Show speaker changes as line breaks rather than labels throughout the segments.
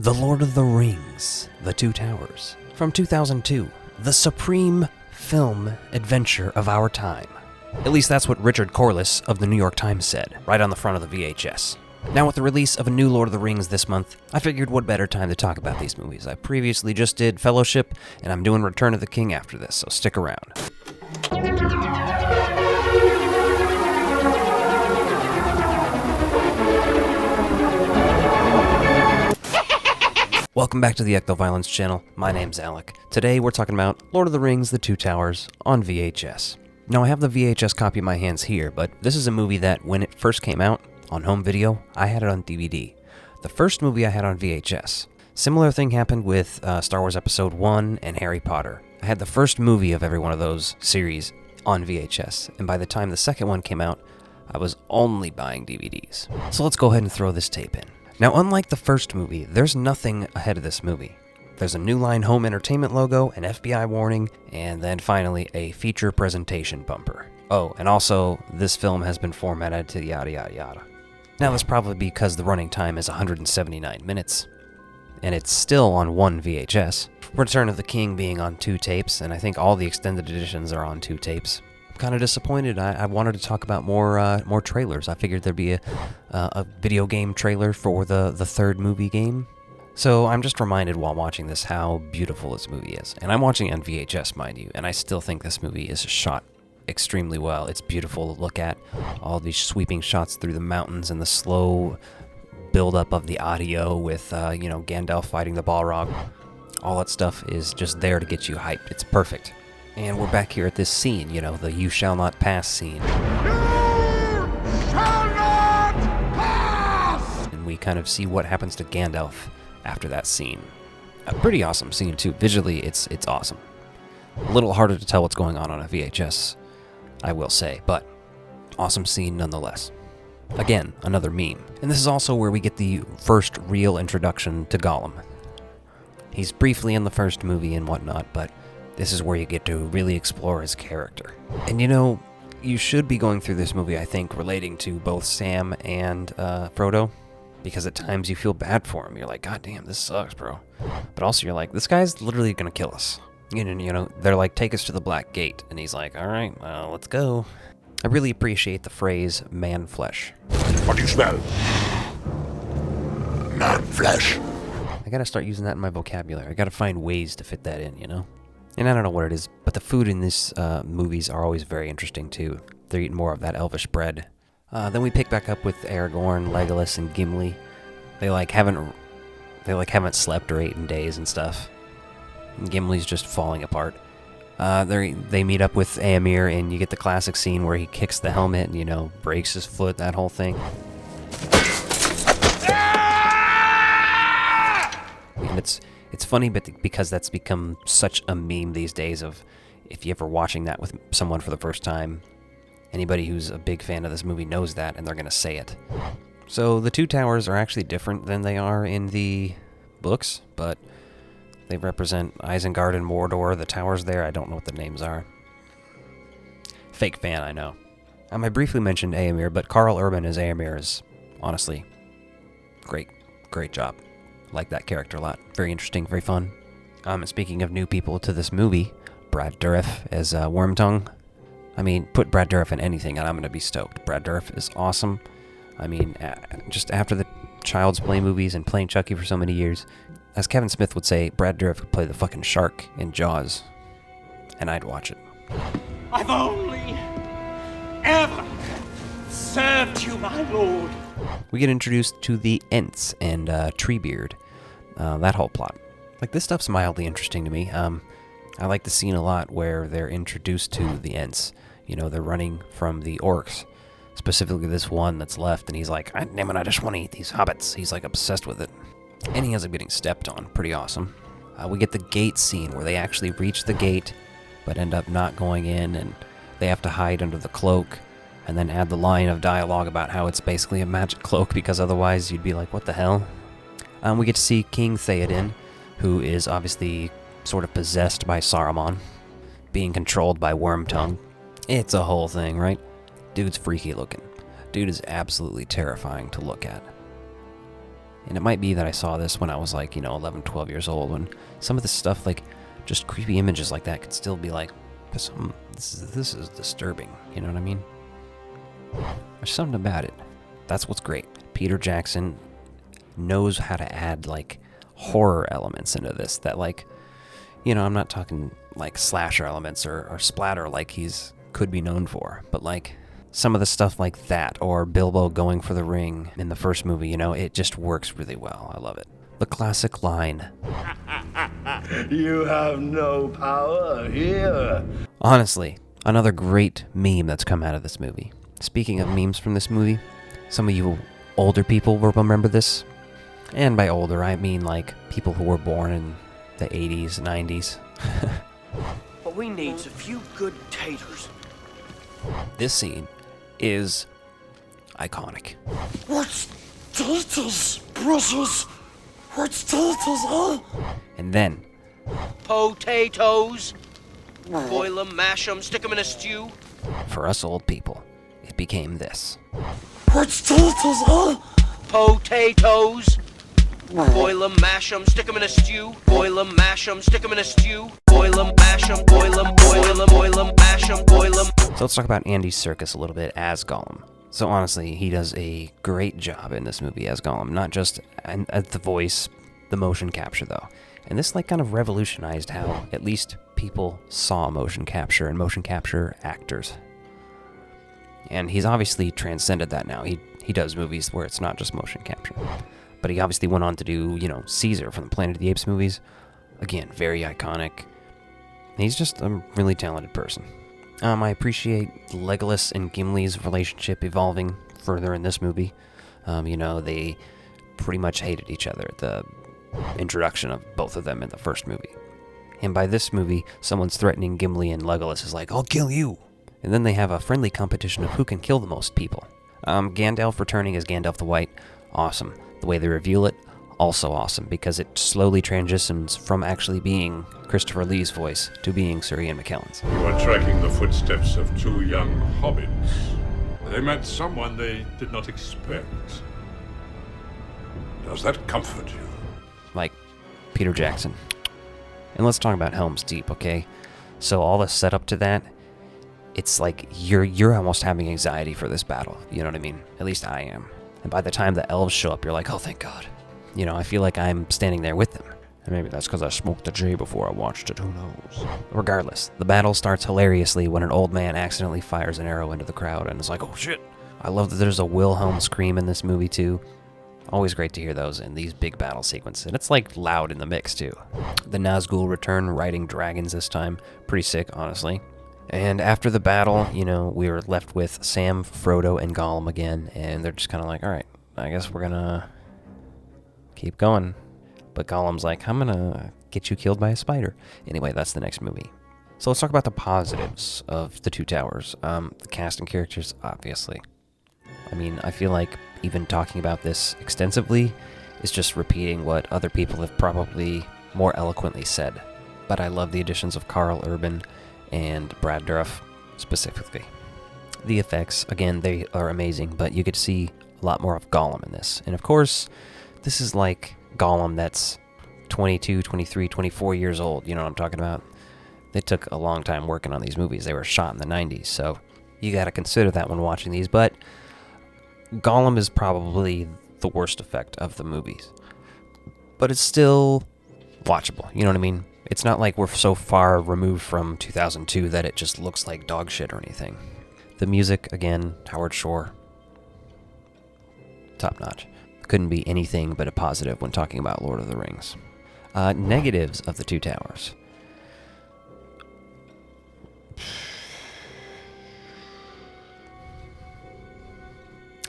The Lord of the Rings, The Two Towers, from 2002, the supreme film adventure of our time. At least that's what Richard Corliss of the New York Times said, right on the front of the VHS. Now with the release of a new Lord of the Rings this month, I figured what better time to talk about these movies. I previously just did Fellowship, and I'm doing Return of the King after this, so stick around. Welcome back to the Ecto-Violence channel. My name's Alec. Today we're talking about Lord of the Rings, The Two Towers on VHS. Now I have the VHS copy in my hands here, but this is a movie that when it first came out on home video, I had it on DVD. The first movie I had on VHS. Similar thing happened with Star Wars Episode 1 and Harry Potter. I had the first movie of every one of those series on VHS, and by the time the second one came out, I was only buying DVDs. So let's go ahead and throw this tape in. Now, unlike the first movie, there's nothing ahead of this movie. There's a New Line Home Entertainment logo, an FBI warning, and then finally a feature presentation bumper. Oh, and also, this film has been formatted to yada yada yada. Now, that's probably because the running time is 179 minutes, and it's still on one VHS. Return of the King being on 2 tapes, and I think all the extended editions are on 2 tapes. Kind of disappointed. I wanted to talk about more trailers. I figured there'd be a video game trailer for the third movie game. So I'm just reminded while watching this how beautiful this movie is. And I'm watching it on VHS, mind you, and I still think this movie is shot extremely well. It's beautiful to look at. All these sweeping shots through the mountains and the slow build-up of the audio with, Gandalf fighting the Balrog. All that stuff is just there to get you hyped. It's perfect. And we're back here at this scene, the You Shall Not Pass scene.
You shall not pass!
And we kind of see what happens to Gandalf after that scene. A pretty awesome scene, too. Visually, it's awesome. A little harder to tell what's going on a VHS, I will say, but awesome scene nonetheless. Again, another meme. And this is also where we get the first real introduction to Gollum. He's briefly in the first movie and whatnot, but this is where you get to really explore his character. And you should be going through this movie, I think, relating to both Sam and Frodo, because at times you feel bad for him. You're like, God damn, this sucks, bro. But also you're like, this guy's literally gonna kill us. They're like, take us to the Black Gate. And he's like, all right, let's go. I really appreciate the phrase, man flesh.
What do you smell? Man flesh.
I gotta start using that in my vocabulary. I gotta find ways to fit that in, And I don't know what it is, but the food in these movies are always very interesting too. They're eating more of that elvish bread. Then we pick back up with Aragorn, Legolas, and Gimli. They haven't slept or ate in days and stuff. And Gimli's just falling apart. They meet up with Éomer, and you get the classic scene where he kicks the helmet and breaks his foot. That whole thing. And it's funny, but because that's become such a meme these days of if you're ever watching that with someone for the first time, anybody who's a big fan of this movie knows that, and they're going to say it. So the Two Towers are actually different than they are in the books, but they represent Isengard and Mordor. The towers there, I don't know what the names are. Fake fan, I know. I briefly mentioned Éomer, but Carl Urban as Éomer is honestly great job. Like that character a lot. Very interesting, very fun. And speaking of new people to this movie, Brad Dourif as Wormtongue. Put Brad Dourif in anything and I'm going to be stoked. Brad Dourif is awesome. Just after the Child's Play movies and playing Chucky for so many years, as Kevin Smith would say, Brad Dourif could play the fucking shark in Jaws. And I'd watch it.
I've only ever served you, my lord.
We get introduced to the Ents and Treebeard. That whole plot. This stuff's mildly interesting to me. I like the scene a lot where they're introduced to the Ents. They're running from the orcs. Specifically this one that's left, and he's like, damn it, I just want to eat these hobbits. He's obsessed with it. And he ends up getting stepped on. Pretty awesome. We get the gate scene where they actually reach the gate, but end up not going in, and they have to hide under the cloak. And then add the line of dialogue about how it's basically a magic cloak, because otherwise you'd be like, what the hell? We get to see King Theoden, who is obviously sort of possessed by Saruman, being controlled by Wormtongue. It's a whole thing, right? Dude's freaky looking. Dude is absolutely terrifying to look at. And it might be that I saw this when I was like, 11, 12 years old, when some of this stuff, like just creepy images like that, could still be like, this is disturbing, you know what I mean? There's something about it. That's what's great. Peter Jackson knows how to add like horror elements into this that, like, I'm not talking like slasher elements or splatter like he's could be known for, but like some of the stuff like that, or Bilbo going for the ring in the first movie, it just works really well. I love it. The classic line,
You have no power here.
honestly, another great meme that's come out of this movie. Speaking of memes from this movie, some of you older people will remember this. And by older, I mean like people who were born in the 80s, 90s.
But we needs a few good taters.
This scene is iconic.
What's taters, precious? What's taters, huh?
And then,
Potatoes. Boil 'em, mash 'em, stick 'em in a stew.
for us old people, it became this.
What's taters, huh?
Potatoes. Boil 'em, mash 'em, stick 'em in a stew. Boil 'em, mash 'em, stick 'em in a stew. Boil 'em, mash 'em, boil 'em, boil 'em, mash 'em, boil 'em.
So let's talk about Andy Serkis a little bit as Gollum. So honestly, he does a great job in this movie as Gollum, not just at the voice, the motion capture though. And this like kind of revolutionized how at least people saw motion capture and motion capture actors. And he's obviously transcended that now. He does movies where it's not just motion capture. But he obviously went on to do, Caesar from the Planet of the Apes movies. Again, very iconic. He's just a really talented person. I appreciate Legolas and Gimli's relationship evolving further in this movie. They pretty much hated each other at the introduction of both of them in the first movie. And by this movie, someone's threatening Gimli and Legolas is like, I'll kill you! And then they have a friendly competition of who can kill the most people. Gandalf returning as Gandalf the White, awesome. The way they reveal it, also awesome, because it slowly transitions from actually being Christopher Lee's voice to being Sir Ian McKellen's.
You are tracking the footsteps of two young hobbits. They met someone they did not expect. Does that comfort you?
Like Peter Jackson. And let's talk about Helm's Deep, okay? So all the setup to that, it's like you're almost having anxiety for this battle. You know what I mean? At least I am. And by the time the elves show up, you're like, oh, thank God. I feel like I'm standing there with them. And maybe that's because I smoked the J before I watched it, who knows? Regardless, the battle starts hilariously when an old man accidentally fires an arrow into the crowd and is like, oh shit. I love that there's a Wilhelm scream in this movie too. Always great to hear those in these big battle sequences. And it's like loud in the mix too. The Nazgul return riding dragons this time. Pretty sick, honestly. And after the battle, we were left with Sam, Frodo, and Gollum again, and they're just kind of like, all right, I guess we're gonna keep going. But Gollum's like, I'm gonna get you killed by a spider. Anyway, that's the next movie. So let's talk about the positives of The Two Towers. The cast and characters, obviously. I mean, I feel like even talking about this extensively is just repeating what other people have probably more eloquently said. But I love the additions of Carl Urban and Brad Dourif specifically. The effects, again, they are amazing, but you get to see a lot more of Gollum in this. And of course, this is like Gollum that's 22, 23, 24 years old. You know what I'm talking about? They took a long time working on these movies. They were shot in the 90s, so you got to consider that when watching these. But Gollum is probably the worst effect of the movies. But it's still watchable, you know what I mean? It's not like we're so far removed from 2002 that it just looks like dog shit or anything. The music, again, Howard Shore, top notch. Couldn't be anything but a positive when talking about Lord of the Rings. Negatives of The Two Towers.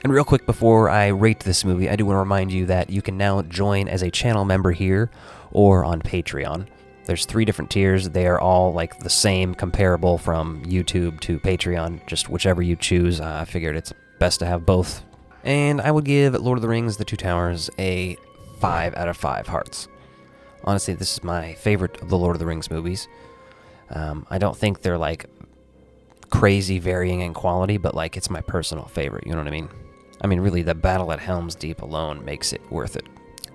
And real quick before I rate this movie, I do want to remind you that you can now join as a channel member here or on Patreon. There's 3 different tiers. They are all like the same, comparable from YouTube to Patreon, just whichever you choose. I figured it's best to have both. And I would give Lord of the Rings, The Two Towers a 5 out of 5 hearts. Honestly, this is my favorite of the Lord of the Rings movies. I don't think they're like crazy varying in quality, but like it's my personal favorite, you know what I mean? I mean, really, the battle at Helm's Deep alone makes it worth it.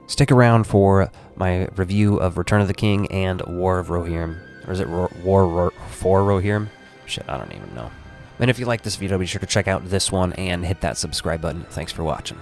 Stick around for my review of Return of the King and War of Rohirrim. Or is it War for Rohirrim? Shit, I don't even know. And if you like this video, be sure to check out this one and hit that subscribe button. Thanks for watching.